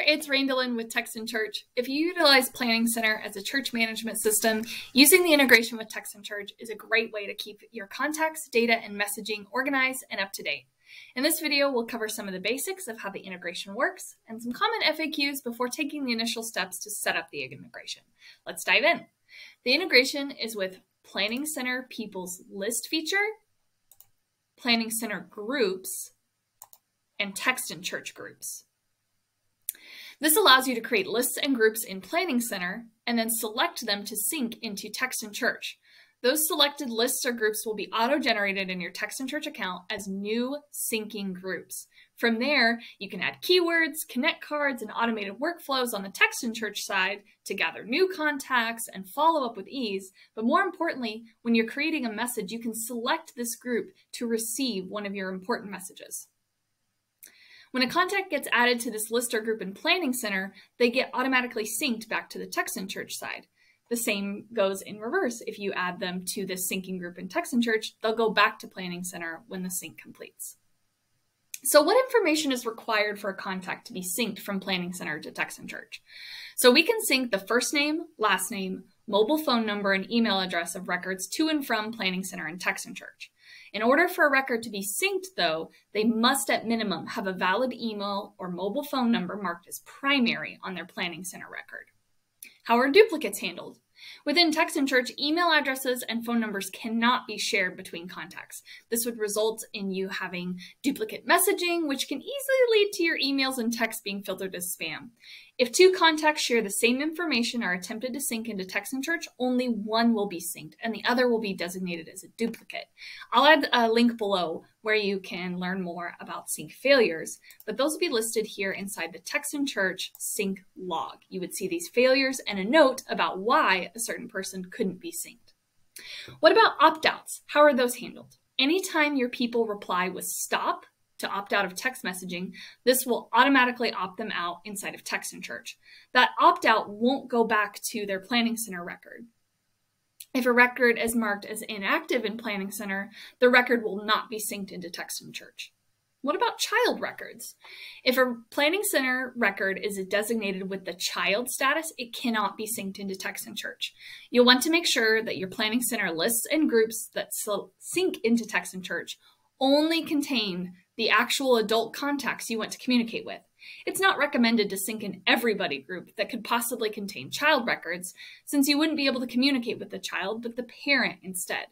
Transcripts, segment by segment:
it's Randalin with Texan Church. If you utilize Planning Center as a church management system, using the integration with Texan Church is a great way to keep your contacts, data, and messaging organized and up to date. In this video, we'll cover some of the basics of how the integration works and some common FAQs before taking the initial steps to set up the integration. Let's dive in. The integration is with Planning Center People's List feature, Planning Center Groups, and Texan Church Groups. This allows you to create lists and groups in Planning Center and then select them to sync into Texan Church. Those selected lists or groups will be auto-generated in your Texan Church account as new syncing groups. From there, you can add keywords, connect cards, and automated workflows on the Texan Church side to gather new contacts and follow up with ease. But more importantly, when you're creating a message, you can select this group to receive one of your important messages. When a contact gets added to this list or group in Planning Center, they get automatically synced back to the Texan Church side. The same goes in reverse. If you add them to this syncing group in Texan Church, they'll go back to Planning Center when the sync completes. So what information is required for a contact to be synced from Planning Center to Texan Church? So we can sync the first name, last name, mobile phone number, and email address of records to and from Planning Center and Texan Church. In order for a record to be synced, though, they must at minimum have a valid email or mobile phone number marked as primary on their Planning Center record. How are duplicates handled? Within Texan Church, email addresses and phone numbers cannot be shared between contacts. This would result in you having duplicate messaging, which can easily lead to your emails and texts being filtered as spam. If two contacts share the same information or are attempted to sync into Texan Church, only one will be synced and the other will be designated as a duplicate. I'll add a link below where you can learn more about sync failures, but those will be listed here inside the Texan Church sync log. You would see these failures and a note about why a certain person couldn't be synced. What about opt-outs? How are those handled? Anytime your people reply with stop to opt out of text messaging, this will automatically opt them out inside of Texan Church. That opt-out won't go back to their Planning Center record. If a record is marked as inactive in Planning Center, the record will not be synced into Texan Church. What about child records? If a Planning Center record is designated with the child status, it cannot be synced into Texan Church. You'll want to make sure that your Planning Center lists and groups that sync into Texan Church only contain the actual adult contacts you want to communicate with. It's not recommended to sync an everybody group that could possibly contain child records, since you wouldn't be able to communicate with the child, but the parent instead.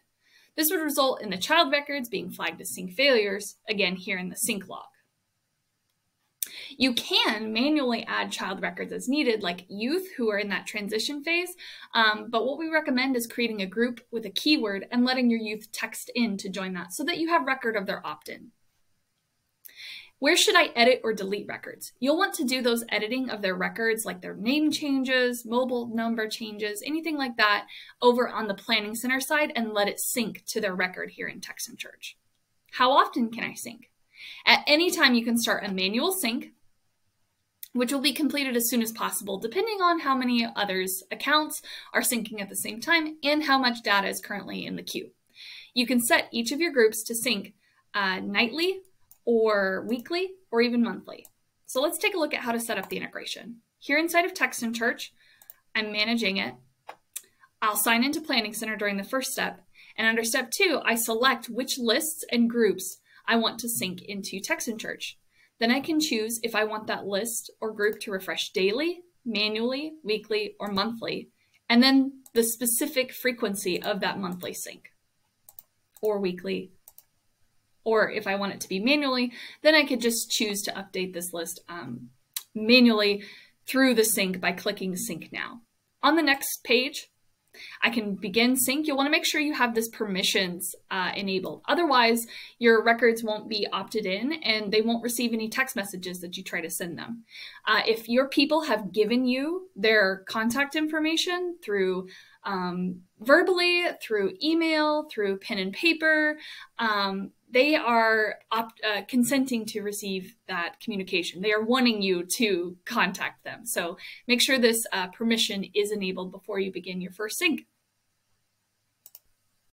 This would result in the child records being flagged as sync failures, again here in the sync log. You can manually add child records as needed, like youth who are in that transition phase, but what we recommend is creating a group with a keyword and letting your youth text in to join that so that you have record of their opt-in. Where should I edit or delete records? You'll want to do those editing of their records, like their name changes, mobile number changes, anything like that, over on the Planning Center side and let it sync to their record here in Texan Church. How often can I sync? At any time you can start a manual sync, which will be completed as soon as possible, depending on how many others' accounts are syncing at the same time and how much data is currently in the queue. You can set each of your groups to sync nightly, or weekly, or even monthly. So let's take a look at how to set up the integration. Here inside of Texan Church, I'm managing it. I'll sign into Planning Center during the first step, and under step 2, I select which lists and groups I want to sync into Texan Church. Then I can choose if I want that list or group to refresh daily, manually, weekly, or monthly, and then the specific frequency of that monthly sync, or weekly. Or if I want it to be manually, then I could just choose to update this list manually through the sync by clicking Sync Now. On the next page, I can begin sync. You'll want to make sure you have this permissions enabled. Otherwise, your records won't be opted in and they won't receive any text messages that you try to send them. If your people have given you their contact information through verbally, through email, through pen and paper, they are consenting to receive that communication. They are wanting you to contact them. So make sure this permission is enabled before you begin your first sync.